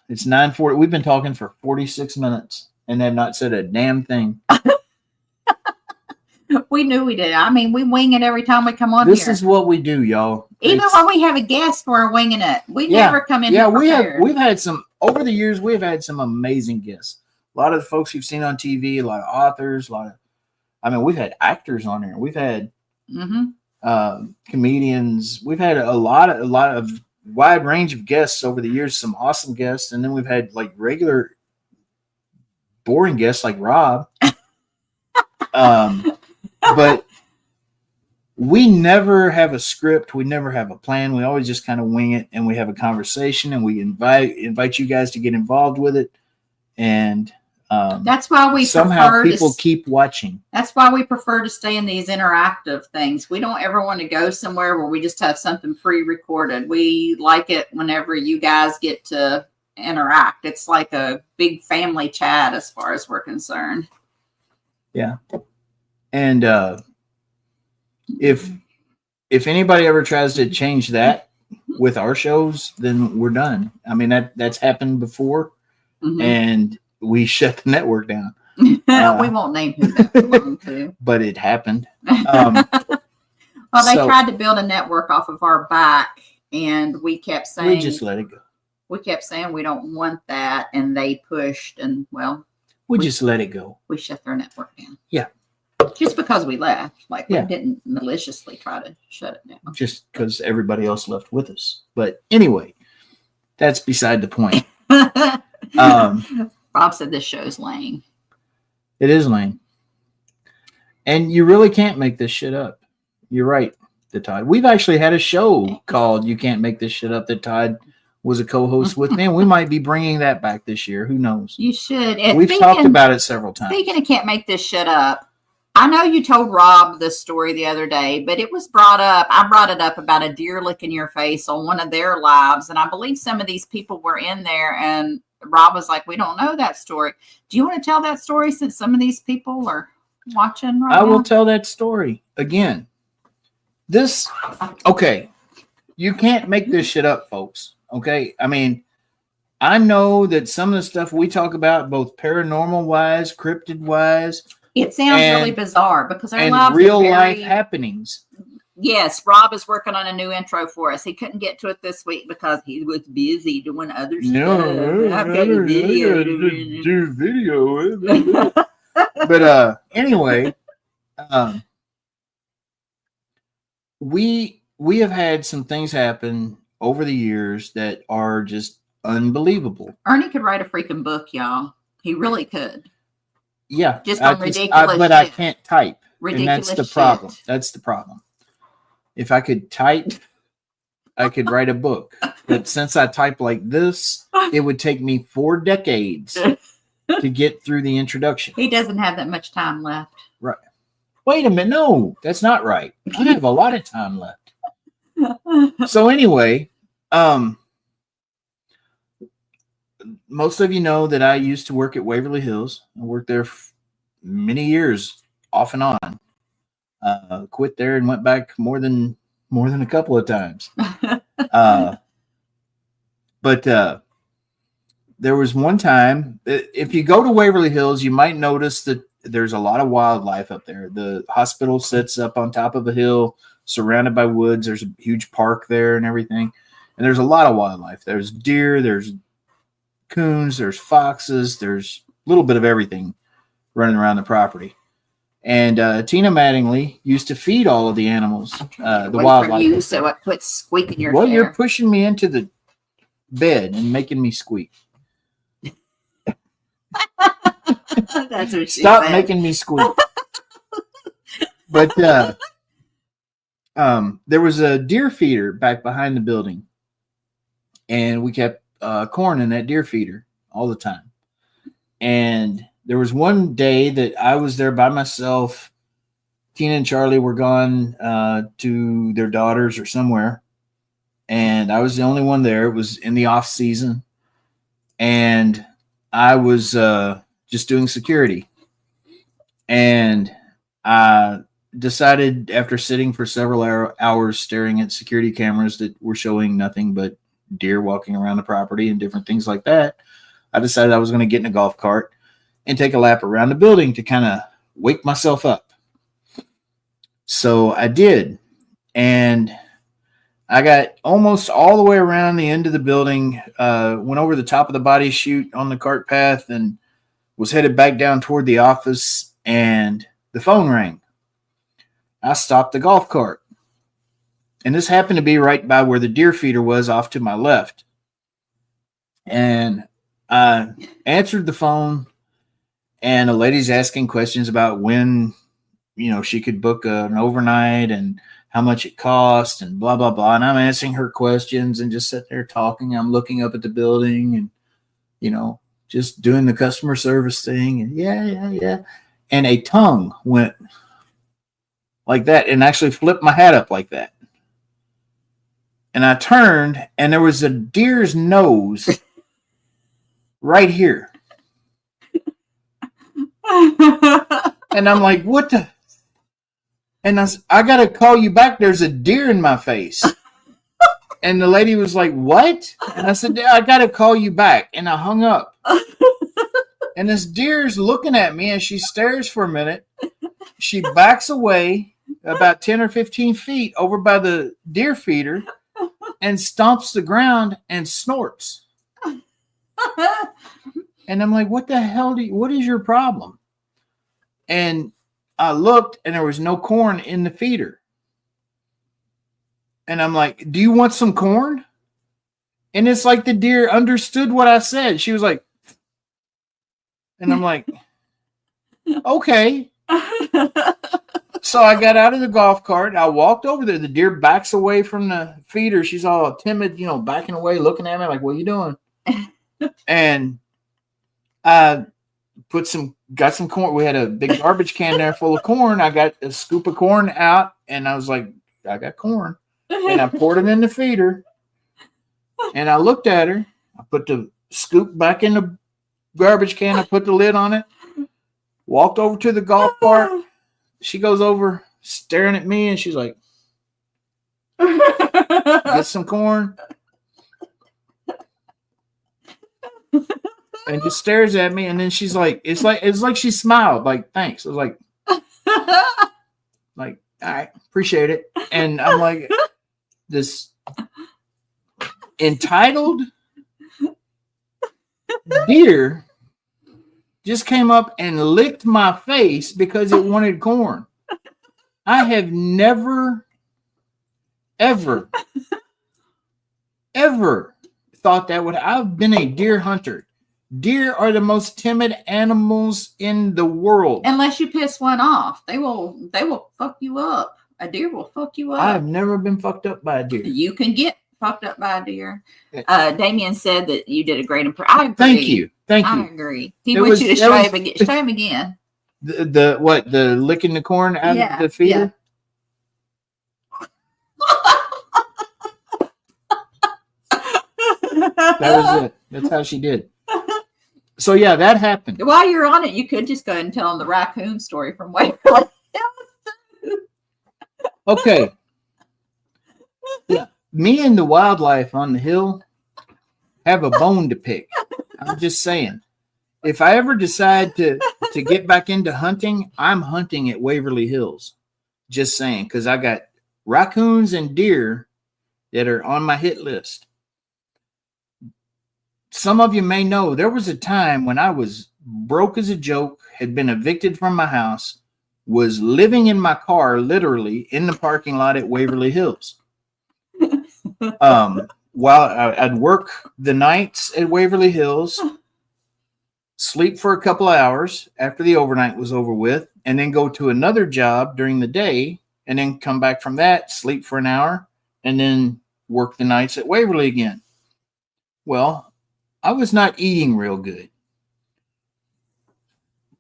It's 9:40. We've been talking for 46 minutes and have not said a damn thing. We knew we did. I mean, we wing it every time we come on This here. is what we do, y'all. Even when we have a guest, we're winging it. We never come in here prepared. We've had some, over the years, we've had some amazing guests. A lot of the folks you've seen on TV, a lot of authors, a lot I mean, we've had actors on here. We've had Mm-hmm. comedians. We've had a lot of wide range of guests over the years. Some awesome guests, and then we've had like regular boring guests like Rob. But we never have a script. We never have a plan. We always just kind of wing it, and we have a conversation, and we invite you guys to get involved with it. And that's why we somehow people keep watching. That's why we prefer to stay in these interactive things. We don't ever want to go somewhere where we just have something pre-recorded. We like it whenever you guys get to interact. It's like a big family chat as far as we're concerned. Yeah. And if anybody ever tries to change that with our shows, then we're done. I mean, that's happened before, and we shut the network down. We won't name who that belonged to. But it happened. Well, they tried to build a network off of our back, and we kept saying... We just let it go. We kept saying we don't want that, and they pushed, and, well... We just let it go. We shut their network down. Yeah. Just because we left. Like, we didn't maliciously try to shut it down. Just because everybody else left with us. But anyway, that's beside the point. Rob said this show's lame. It is lame. And you really can't make this shit up. You're right, the Todd. We've actually had a show called You Can't Make This Shit Up that Todd was a co-host with me, and we might be bringing that back this year. Who knows? You should. We've talked about it several times. Speaking of Can't Make This Shit Up, I know you told Rob this story the other day, but it was brought up. I brought it up about a deer licking your face on one of their lives, and I believe some of these people were in there, and Rob was like, we don't know that story. Do you want to tell that story since some of these people are watching right now? I will tell that story again. Okay, you can't make this shit up, folks. Okay, I mean, I know that some of the stuff we talk about, both paranormal wise, cryptid wise, it sounds really bizarre because our lives real life happenings. Yes, Rob is working on a new intro for us. He couldn't get to it this week because he was busy doing other stuff. I've got a video to do video. But anyway, we have had some things happen over the years that are just unbelievable. Ernie could write a freaking book, y'all. He really could. Yeah, just on ridiculous but shit. I can't type, ridiculous and that's the shit. problem. That's the problem. If I could type, I could write a book. But since I type like this, it would take me 4 decades to get through the introduction. He doesn't have that much time left. Right. Wait a minute. No, that's not right. I have a lot of time left. So anyway, most of you know that I used to work at Waverly Hills. I worked there for many years, off and on. Quit there and went back more than a couple of times. But there was one time, if you go to Waverly Hills, you might notice that there's a lot of wildlife up there. The hospital sits up on top of a hill, surrounded by woods. There's a huge park there and everything. And there's a lot of wildlife. There's deer, there's coons, there's foxes, there's a little bit of everything running around the property. And Tina Mattingly used to feed all of the animals, the wildlife. You, so I quit squeaking your Well, chair. you're pushing me into the bed and making me squeak. That's what she Stop said. making me squeak. But there was a deer feeder back behind the building, and we kept corn in that deer feeder all the time. And there was one day that I was there by myself. Tina and Charlie were gone to their daughters or somewhere, and I was the only one there. It was in the off season, and I was just doing security. And I decided, after sitting for several hours staring at security cameras that were showing nothing but deer walking around the property and different things like that, I decided I was going to get in a golf cart and take a lap around the building to kind of wake myself up. So I did. And I got almost all the way around the end of the building, went over the top of the body chute on the cart path, and was headed back down toward the office. And the phone rang. I stopped the golf cart. And this happened to be right by where the deer feeder was off to my left. And I answered the phone, and a lady's asking questions about when, she could book an overnight and how much it cost and blah, blah, blah. And I'm answering her questions and just sitting there talking. I'm looking up at the building and, just doing the customer service thing. And yeah. And a tongue went like that and actually flipped my hat up like that. And I turned, and there was a deer's nose right here. And I'm like, what the? And I got to call you back. There's a deer in my face. And the lady was like, what? And I said, I got to call you back. And I hung up. And this deer's looking at me, and she stares for a minute. She backs away about 10 or 15 feet over by the deer feeder and stomps the ground and snorts. And I'm like, what the hell what is your problem? And I looked, and there was no corn in the feeder. And I'm like, do you want some corn? And it's like the deer understood what I said. She was like, and I'm like, okay. So I got out of the golf cart. I walked over there. The deer backs away from the feeder. She's all timid, backing away, looking at me like, what are you doing? And I got some corn. We had a big garbage can there full of corn. I got a scoop of corn out, and I was like, I got corn. And I poured it in the feeder. And I looked at her. I put the scoop back in the garbage can. I put the lid on it. Walked over to the golf cart. She goes over staring at me, and she's like, get some corn. And just stares at me, and then she's like, it's like she smiled, like, thanks. I was like, all right, appreciate it. And I'm like, this entitled deer just came up and licked my face because it wanted corn. I have never, ever thought that would. I've been a deer hunter. Deer are the most timid animals in the world. Unless you piss one off, they will fuck you up. A deer will fuck you up. I've never been fucked up by a deer. You can get fucked up by a deer. Damien said that you did a great impression. I agree. Thank you. I agree. He wants you to show him again. The licking the corn out of the feeder? That was it. That's how she did. So yeah, that happened. While you're on it, you could just go ahead and tell him the raccoon story from Waverly. Okay. Yeah. Me and the wildlife on the hill have a bone to pick. I'm just saying. If I ever decide to get back into hunting, I'm hunting at Waverly Hills. Just saying, because I got raccoons and deer that are on my hit list. Some of you may know there was a time when I was broke as a joke, had been evicted from my house, was living in my car, literally in the parking lot at Waverly Hills. While I'd work the nights at Waverly Hills, sleep for a couple of hours after the overnight was over with, and then go to another job during the day, and then come back from that, sleep for an hour, and then work the nights at Waverly again. Well, I was not eating real good.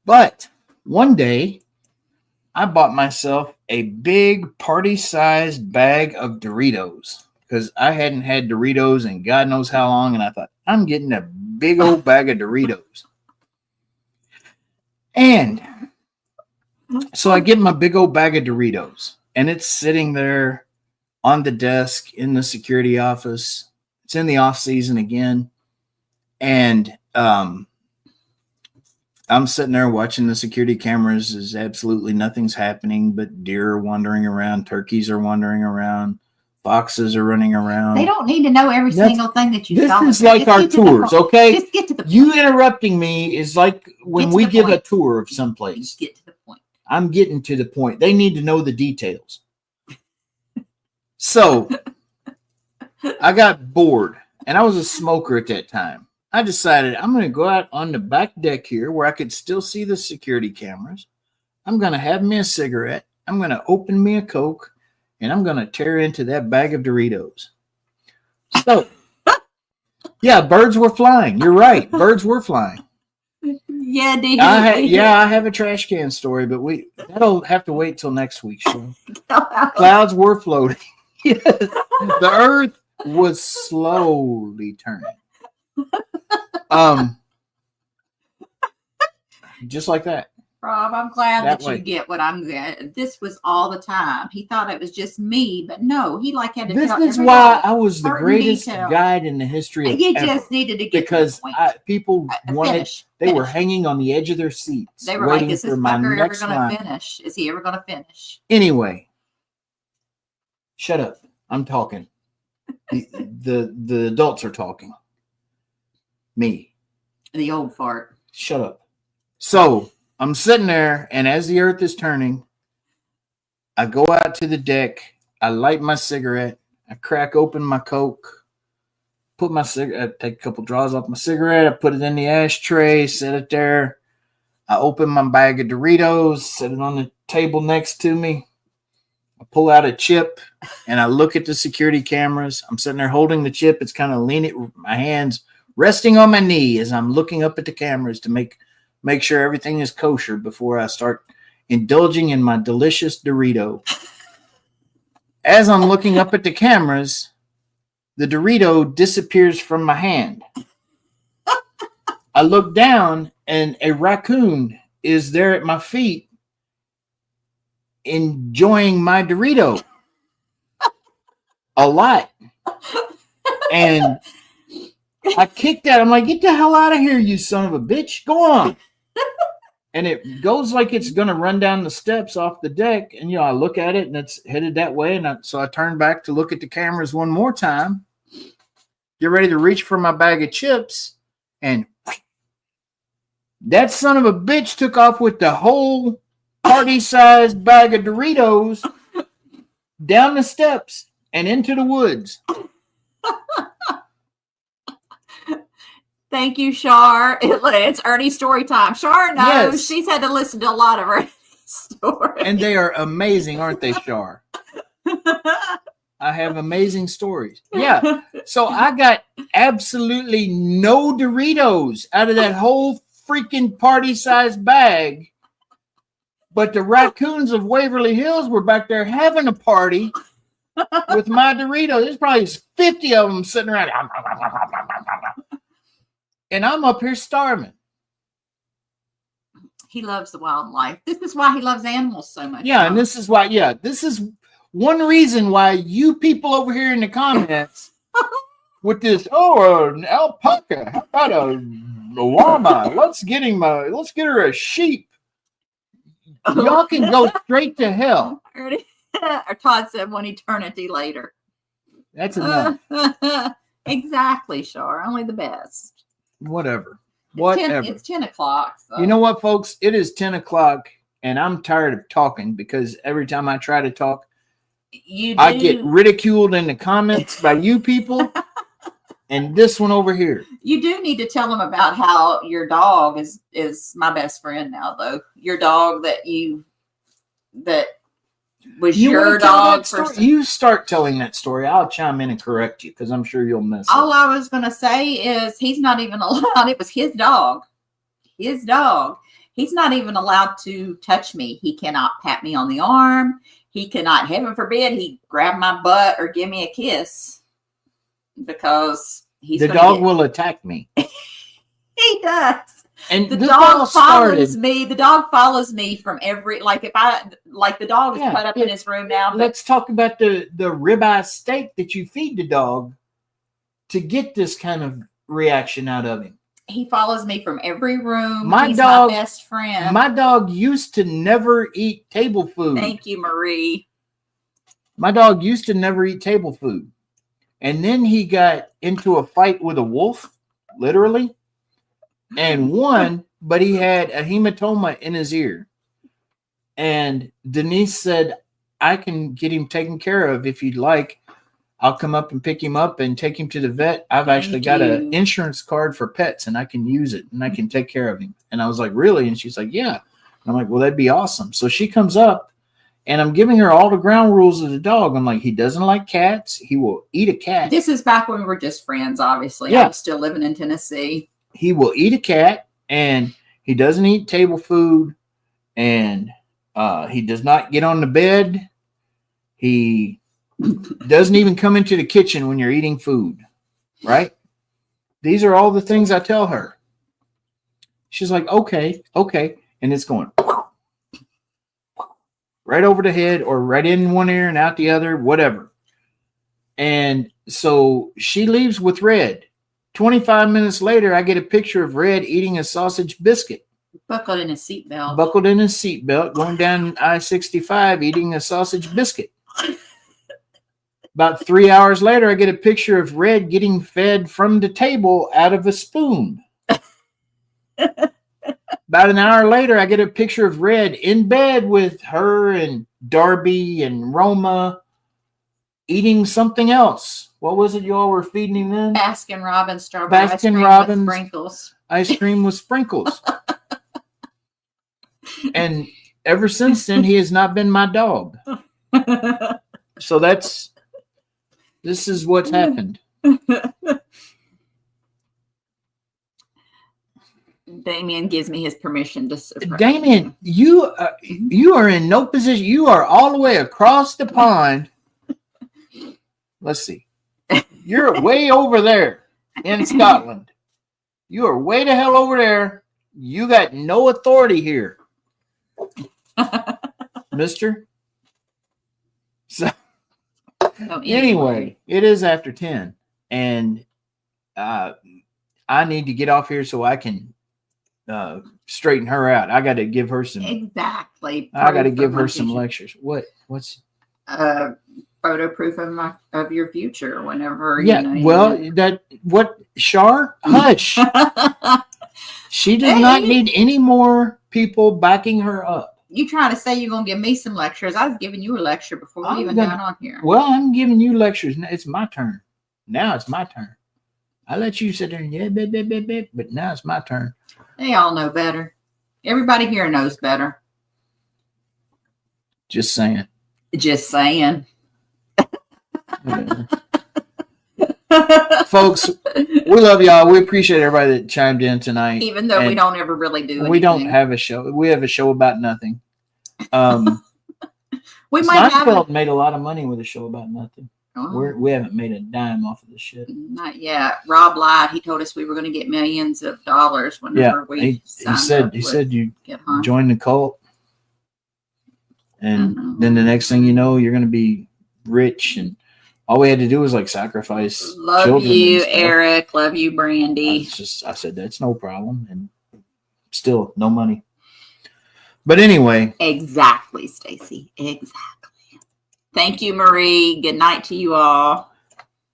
But one day, I bought myself a big party-sized bag of Doritos because I hadn't had Doritos in God knows how long, and I thought, I'm getting a big old bag of Doritos. And so I get my big old bag of Doritos, and it's sitting there on the desk in the security office. It's in the off season again. And I'm sitting there watching the security cameras as absolutely nothing's happening, but deer are wandering around, turkeys are wandering around, foxes are running around. They don't need to know every single thing that you saw. This is like our tours, okay? Just get to the point. You interrupting me is like when we give a tour of someplace. Just get to the point. I'm getting to the point. They need to know the details. So I got bored, and I was a smoker at that time. I decided I'm going to go out on the back deck here where I could still see the security cameras. I'm going to have me a cigarette. I'm going to open me a Coke, and I'm going to tear into that bag of Doritos. So, yeah, birds were flying. You're right. Birds were flying. Yeah, dude. I have a trash can story, but that'll have to wait till next week. Sure. Clouds were floating. Yes. The earth was slowly turning. Just like that. Rob, I'm glad that way. you get what I'm getting. This was all the time. He thought it was just me, but no, he had to This tell is why I was the greatest guide in the history of You ever. just needed to get because to the point. People wanted. They were hanging on the edge of their seats. They were waiting like, "Is this for my fucker ever next going line. to finish? Is he ever going to finish?" Anyway, shut up. I'm talking. The adults are talking. Me. The old fart. Shut up. So I'm sitting there, and as the earth is turning, I go out to the deck. I light my cigarette. I crack open my Coke. Put my cigarette. I take a couple draws off my cigarette. I put it in the ashtray. Set it there. I open my bag of Doritos. Set it on the table next to me. I pull out a chip, and I look at the security cameras. I'm sitting there holding the chip. It's kind of leaning. My hands resting on my knee as I'm looking up at the cameras to make sure everything is kosher before I start indulging in my delicious Dorito. As I'm looking up at the cameras, the Dorito disappears from my hand. I look down, and a raccoon is there at my feet enjoying my Dorito. A lot. And I kicked that. I'm like, "Get the hell out of here, you son of a bitch. Go on." And it goes like it's going to run down the steps off the deck. And, I look at it, and it's headed that way. And so I turn back to look at the cameras one more time. Get ready to reach for my bag of chips. And that son of a bitch took off with the whole party-sized bag of Doritos down the steps and into the woods. Thank you, Shar. It's Ernie's story time. Shar knows. Yes. She's had to listen to a lot of Ernie's stories. And they are amazing, aren't they, Shar? I have amazing stories. Yeah. So I got absolutely no Doritos out of that whole freaking party-sized bag. But the raccoons of Waverly Hills were back there having a party with my Doritos. There's probably 50 of them sitting around. And I'm up here starving. He loves the wildlife. This is why he loves animals so much. Yeah, and this is one reason why you people over here in the comments with this, an alpaca, how about a llama? Let's get her a sheep. Y'all can go straight to hell. Or Todd said one eternity later. That's enough. Exactly, Shar. Only the best. Whatever. It's 10 o'clock. So. You know what, folks? It is 10 o'clock, and I'm tired of talking because every time I try to talk, I get ridiculed in the comments by you people and this one over here. You do need to tell them about how your dog is my best friend now, though. Your dog that was your dog. You start telling that story. I'll chime in and correct you because I'm sure you'll miss it. All I was going to say is he's not even allowed. It was his dog. His dog. He's not even allowed to touch me. He cannot pat me on the arm. He cannot, heaven forbid, he grab my butt or give me a kiss because the dog will attack me. He does. And the dog follows me. The dog follows me from every, the dog is put up in his room now. Let's talk about the ribeye steak that you feed the dog to get this kind of reaction out of him. He follows me from every room. He's my best friend. My dog used to never eat table food. Thank you, Marie. My dog used to never eat table food. And then he got into a fight with a wolf, literally. And won, but he had a hematoma in his ear. And Denise said, I can get him taken care of if you'd like. I'll come up and pick him up and take him to the vet. I've actually got an insurance card for pets and I can use it and I can take care of him. And I was like, really? And she's like, yeah. And I'm like, well, that'd be awesome. So she comes up and I'm giving her all the ground rules of the dog. I'm like, he doesn't like cats. He will eat a cat. This is back when we were just friends, obviously. Yeah. I'm still living in Tennessee. He will eat a cat and he doesn't eat table food and he does not get on the bed. He doesn't even come into the kitchen when you're eating food, right? These are all the things I tell her. She's like, okay. And it's going right over the head or right in one ear and out the other, whatever. And so she leaves with Red. 25 minutes later, I get a picture of Red eating a sausage biscuit. Buckled in his seatbelt. Going down I-65, eating a sausage biscuit. About 3 hours later, I get a picture of Red getting fed from the table out of a spoon. About an hour later, I get a picture of Red in bed with her and Darby and Roma eating something else. What was it y'all were feeding him then? Baskin Robbins strawberry ice cream with sprinkles. Ice cream with sprinkles. And ever since then, he has not been my dog. So this is what's happened. Damien gives me his permission to surprise. Damien, you are in no position. You are all the way across the pond. Let's see. You're way over there in Scotland. You are way the hell over there. You got no authority here, mister. So anyway, it is after 10 and I need to get off here so I can straighten her out. I got to give her some. Exactly. I got to give her some lectures. What's photo proof of your future whenever. Yeah. Shar? Hush. She does not need any more people backing her up. You trying to say you're going to give me some lectures? I was giving you a lecture before we even got on here. Well, I'm giving you lectures. It's my turn. Now it's my turn. I let you sit there and but now it's my turn. They all know better. Everybody here knows better. Just saying. Just saying. Folks, we love y'all. We appreciate everybody that chimed in tonight. Even though we don't ever really do anything. We don't have a show. We have a show about nothing. We might have made a lot of money with a show about nothing. Oh. We haven't made a dime off of this shit. Not yet. Rob lied. He told us we were going to get millions of dollars whenever we signed up. He said you join the cult. And then the next thing you know, you're going to be rich, and all we had to do was like sacrifice. Love you, Eric. Love you, Brandy. I said that's no problem, and still no money. But anyway, exactly, Stacy. Exactly. Thank you, Marie. Good night to you all.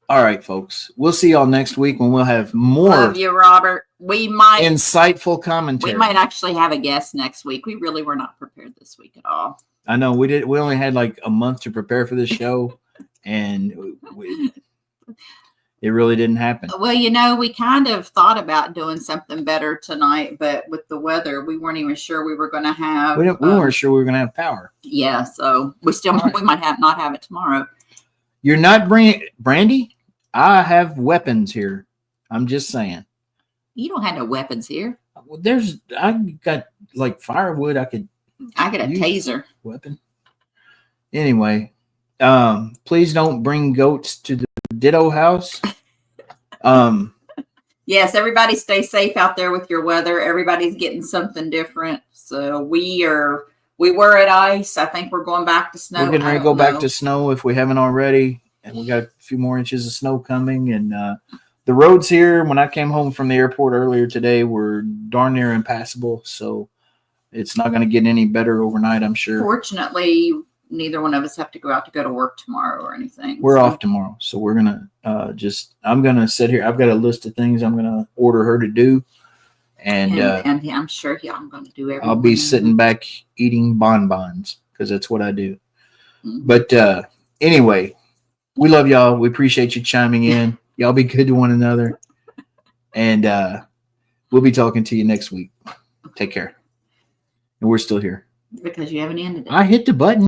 All right, folks. We'll see y'all next week when we'll have more. Love you, Robert. We might insightful commentary. We might actually have a guest next week. We really were not prepared this week at all. I know we did. We only had like a month to prepare for this show, and it really didn't happen. Well, we kind of thought about doing something better tonight, but with the weather, we weren't even sure we were going to have. We weren't sure we were going to have power. Yeah, so we might not have it tomorrow. You're not bringing Brandy. I have weapons here. I'm just saying. You don't have no weapons here. Well, I got like firewood. I got a taser weapon. Anyway, please don't bring goats to the Ditto house. Yes, everybody stay safe out there with your weather. Everybody's getting something different. So we were at ice. I think we're going back to snow. We're getting ready to go back to snow if we haven't already. And we got a few more inches of snow coming. And the roads here, when I came home from the airport earlier today, were darn near impassable. So it's not going to get any better overnight, I'm sure. Fortunately, neither one of us have to go to work tomorrow or anything. We're off tomorrow. So we're going to I'm going to sit here. I've got a list of things I'm going to order her to do. And I'm sure I'm going to do everything. I'll be sitting back eating bonbons because that's what I do. Mm-hmm. But anyway, we love y'all. We appreciate you chiming in. Y'all be good to one another. And we'll be talking to you next week. Take care. And we're still here. Because you haven't ended it. I hit the button.